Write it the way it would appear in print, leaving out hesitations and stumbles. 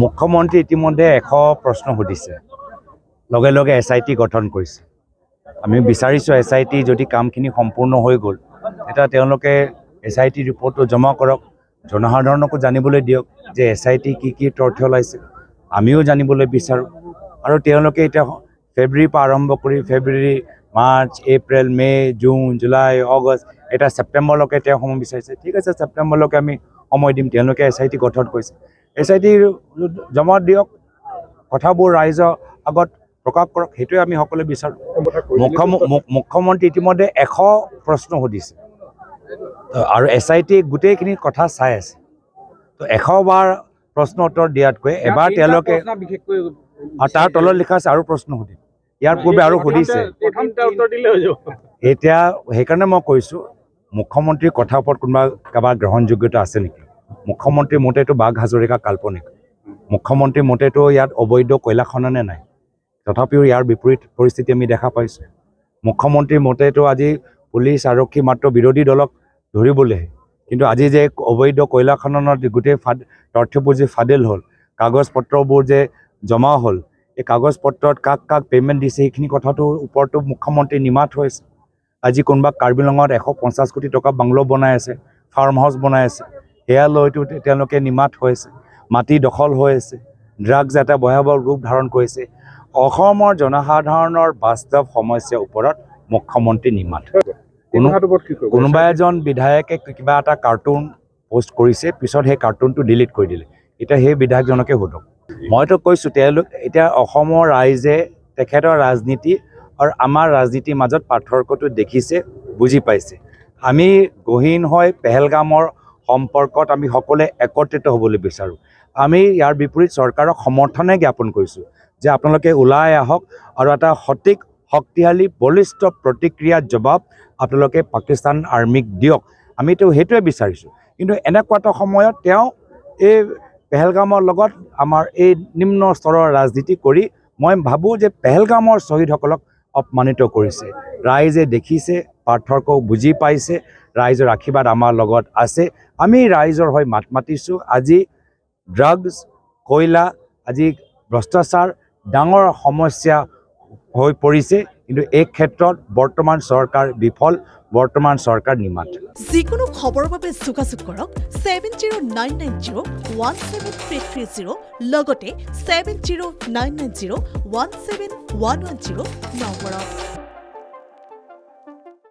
মুখ্যমন্ত্ৰী ইতিমধ্যে 100 প্ৰশ্ন সুধিছে, লগে লগে SIT গঠন কৰিছে। আমি বিচাৰিছোঁ SIT যদি কামখিনি সম্পূৰ্ণ হৈ গ'ল এটা তেওঁলোকে SIT ৰিপৰ্টটো জমা কৰক, জনসাধাৰণকো জানিবলৈ দিয়ক যে SIT কি তথ্য ওলাইছে, আমিও জানিবলৈ বিচাৰোঁ। আৰু তেওঁলোকে এতিয়া ফেব্ৰুৱাৰীৰ পৰা আৰম্ভ কৰি ফেব্ৰুৱাৰী, মাৰ্চ, এপ্ৰিল, মে, জুন, জুলাই, আগষ্ট, এটা ছেপ্টেম্বৰলৈকে তেওঁ সময় বিচাৰিছে। ঠিক আছে, ছেপ্টেম্বৰলৈকে আমি সময় দিম। তেওঁলোকে SIT গঠন কৰিছে, SIT জমা দিয়ক, কথাবোৰ ৰাইজৰ আগত প্ৰকাশ কৰক, সেইটোৱে আমি সকলোৱে বিচাৰোঁ। মুখ্যমন্ত্ৰী ইতিমধ্যে 100 প্ৰশ্ন সুধিছে আৰু SIT গোটেইখিনি কথা চাই আছে। তো 100 বাৰ প্ৰশ্ন উত্তৰ দিয়াতকৈ এবাৰ তেওঁলোকে, আৰু তাৰ তলত লিখা আছে আৰু প্ৰশ্ন সুধিম, ইয়াৰ পূৰ্বে আৰু সুধিছে। এতিয়া সেইকাৰণে মই কৈছোঁ মুখ্যমন্ত্ৰীৰ কথাৰ ওপৰত কাৰোবাৰ গ্ৰহণযোগ্যতা আছে নেকি? মুখ্যমন্ত্ৰীৰ মতেতো বাঘ হাজৰিকা কাল্পনিক, মুখ্যমন্ত্ৰীৰ মতেতো ইয়াত অবৈধ কয়লা খননে নাই, তথাপিও ইয়াৰ বিপৰীত পৰিস্থিতি আমি দেখা পাইছোঁ। মুখ্যমন্ত্ৰীৰ মতেতো আজি পুলিচ আৰক্ষী মাত্ৰ বিৰোধী দলক ধৰিবলৈহে, কিন্তু আজি যে অবৈধ কয়লা খননৰ গোটেই তথ্যবোৰ যে ফাদিল হ'ল, কাগজ পত্ৰবোৰ যে জমা হ'ল, এই কাগজ পত্ৰত কাক কাক পে'মেণ্ট দিছে সেইখিনি কথাটোৰ ওপৰতো মুখ্যমন্ত্ৰী নিমাত হৈছে। আজি কোনোবা কাৰ্বি আংলঙত 150 কোটি টকা বাংলো বনাই আছে, ফাৰ্ম হাউচ বনাই আছে, সেয়া লৈতো তেওঁলোকে নিমাত হৈছে। মাটি দখল হৈ আছে, ড্ৰাগছ এটা ভয়াৱহ ৰূপ ধাৰণ কৰিছে। অসমৰ জনসাধাৰণৰ বাস্তৱ সমস্যাৰ ওপৰত মুখ্যমন্ত্ৰী নিমাত। কোনোবা এজন বিধায়কে কিবা এটা কাৰ্টুন পোষ্ট কৰিছে, পিছত সেই কাৰ্টুনটো ডিলিট কৰি দিলে, এতিয়া সেই বিধায়কজনকে সোধক। মইতো কৈছোঁ তেওঁলোক এতিয়া অসমৰ ৰাইজে তেখেতৰ ৰাজনীতি আৰু আমাৰ ৰাজনীতিৰ মাজত পাৰ্থক্যটো দেখিছে, বুজি পাইছে। আমি গহীন হৈ পেহেলগামৰ সম্পৰ্কত আমি সকলোৱে একত্ৰিত হ'বলৈ বিচাৰোঁ। আমি ইয়াৰ বিপৰীত চৰকাৰক সমৰ্থনে জ্ঞাপন কৰিছোঁ যে আপোনালোকে ওলাই আহক আৰু এটা সঠিক শক্তিশালী বলিষ্ঠ প্ৰতিক্ৰিয়াৰ জবাব আপোনালোকে পাকিস্তান আৰ্মিক দিয়ক, আমিতো সেইটোৱে বিচাৰিছোঁ। কিন্তু এনেকুৱা এটা সময়ত তেওঁ এই পেহেলগামৰ লগত আমাৰ এই নিম্ন স্তৰৰ ৰাজনীতি কৰি মই ভাবোঁ যে পেহেলগামৰ শ্বহীদসকলক অপমানিত কৰিছে। ৰাইজে দেখিছে, পাৰ্থক্য বুজি পাইছে, ৰাইজৰ আশীৰ্বাদ আমাৰ লগত আছে। আমি ৰাইজৰ হৈ মাত মাতিছোঁ। আজি ড্ৰাগছ, কয়লা, আজি ভ্ৰষ্টাচাৰ ডাঙৰ সমস্যা হৈ পৰিছে। কিন্তু এই ক্ষেত্ৰত বৰ্তমান চৰকাৰ বিফল, বৰ্তমান চৰকাৰ নিমাত। যিকোনো খবৰৰ বাবে যোগাযোগ কৰক 7099017330 লগতে 7099017110 নম্বৰত।